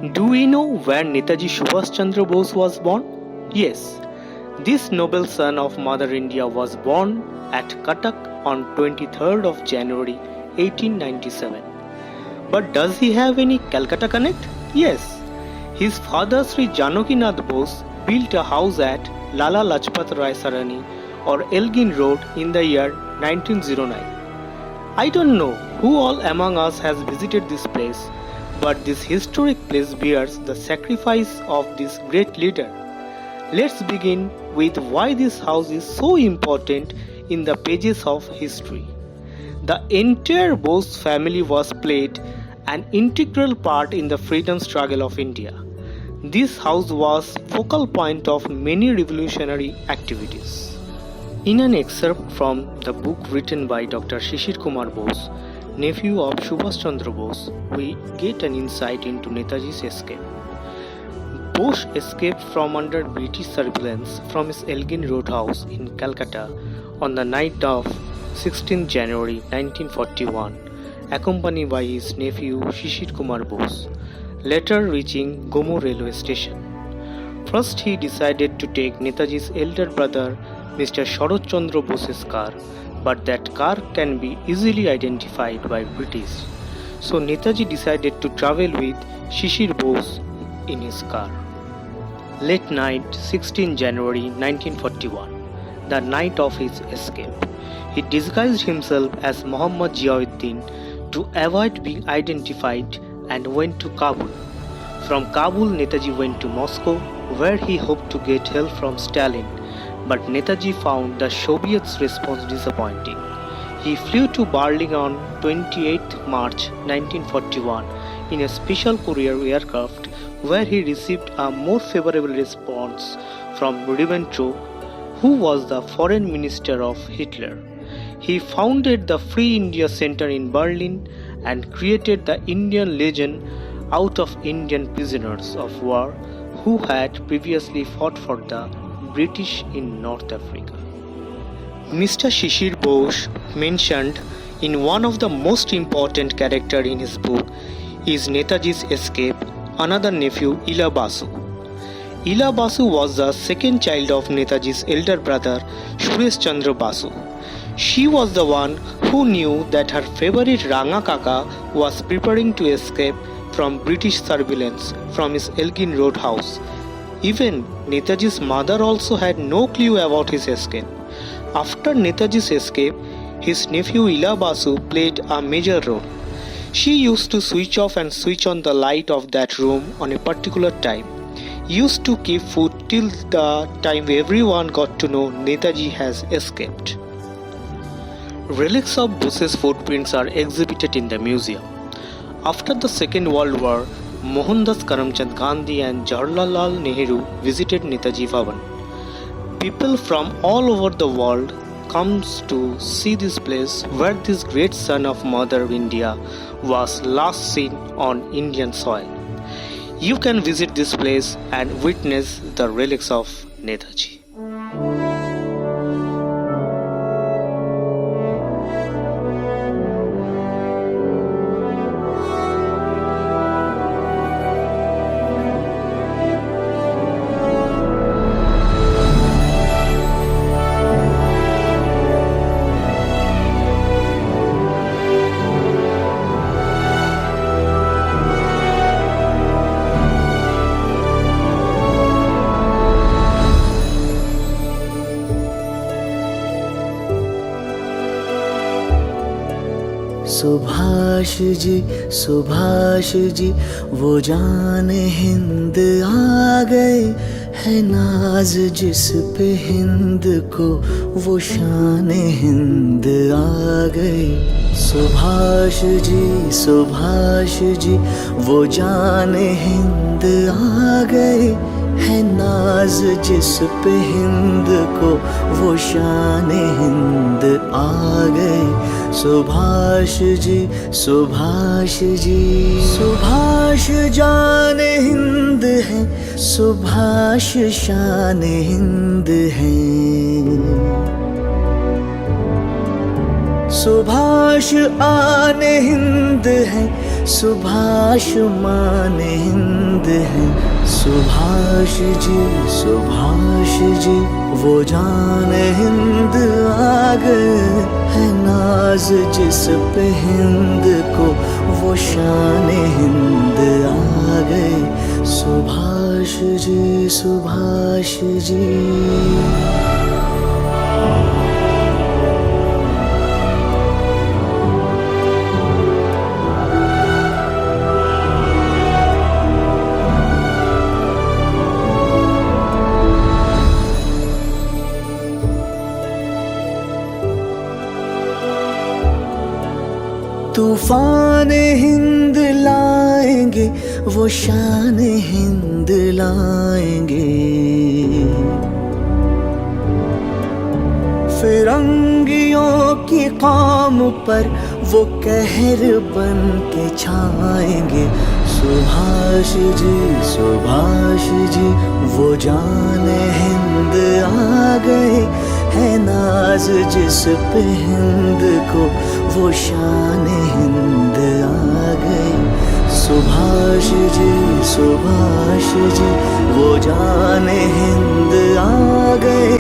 Do we know where Netaji Subhash Chandra Bose was born? Yes, this noble son of Mother India was born at Cuttack on 23rd of January 1897. But does he have any Calcutta connect? Yes. His father Sri Janakinath Bose built a house at Lala Lajpat Rai Sarani or Elgin Road in the year 1909. I don't know who all among us has visited this place, but this historic place bears the sacrifice of this great leader. Let's begin with why this house is so important in the pages of history. The entire Bose family was played an integral part in the freedom struggle of India. This house was focal point of many revolutionary activities. In an excerpt from the book written by Dr. Shishir Kumar Bose, nephew of Subhash Chandra Bose, we get an insight into Netaji's escape. Bose escaped from under British surveillance from his Elgin Road house in Calcutta on the night of 16 January 1941, accompanied by his nephew Shishir Kumar Bose, later reaching Gomo railway station. First he decided to take Netaji's elder brother Mr. Sharat Chandra Bose's car, but that car can be easily identified by British. So Netaji decided to travel with Shishir Bose in his car. Late night 16 January 1941, the night of his escape, he disguised himself as Muhammad Ziauddin to avoid being identified and went to Kabul. From Kabul, Netaji went to Moscow, where he hoped to get help from Stalin, but Netaji found the Soviets' response disappointing. He flew to Berlin on 28 March 1941 in a special courier aircraft, where he received a more favorable response from Ribbentrop, who was the foreign minister of Hitler. He founded the Free India Center in Berlin and created the Indian Legion out of Indian prisoners of war who had previously fought for the British in North Africa. Mr. Shishir Bose mentioned in one of the most important characters in his book is Netaji's escape, another nephew Ila Basu. Ila Basu was the second child of Netaji's elder brother Suresh Chandra Basu. She was the one who knew that her favorite Ranga Kaka was preparing to escape from British surveillance from his Elgin Road house. Even Netaji's mother also had no clue about his escape. After Netaji's escape, his nephew Ila Basu played a major role. She used to switch off and switch on the light of that room on a particular time. Used to keep food till the time everyone got to know Netaji has escaped. Relics of Bose's footprints are exhibited in the museum. After the Second World War, Mohandas Karamchand Gandhi and Jawaharlal Nehru visited Netaji Bhavan. People from all over the world comes to see this place where this great son of Mother India was last seen on Indian soil. You can visit this place and witness the relics of Netaji. Subhash ji वो जान हिंद आ गए, है नाज जिस पे हिंद को वो शान हिंद आ गए। सुभाष जी वो जान हिंद आ गए, है नाज जिस पे हिंद को वो शान हिंद आ गए। सुभाष जान हिंद है, सुभाष शान हिंद है। सुभाष आन हिंद है, सुभाषमान हिंद है। सुभाष जी वो जान हिंद आ गए है नाज जिस पे हिंद को, वो शान हिंद आ गए। सुभाष जी। तूफान हिंद लाएंगे, वो शान हिंद लाएंगे। फिरंगियों की कौम पर वो कहर बन के छाएंगे। सुभाष जी वो जान हिंद आ गए है नाज जिस पे हिंद को, वो शान हिंद आ गई। सुभाष जी वो जान हिंद आ गए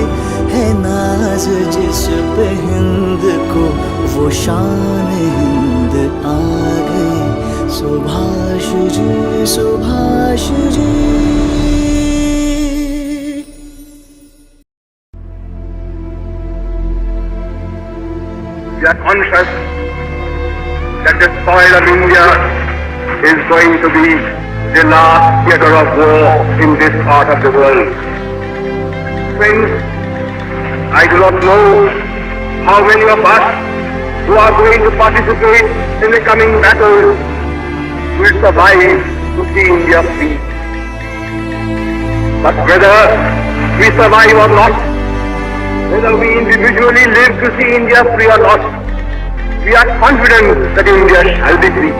है नाज जिस पे हिंद को, वो शान हिंद आ गई। Subhash ji. We are conscious that the soil of India is going to be the last theatre of war in this part of the world. Friends, I do not know how many of us who are going to participate in the coming battle will survive to see India free. But whether we survive or not, whether we individually live to see India free or not, we are confident that India shall be free.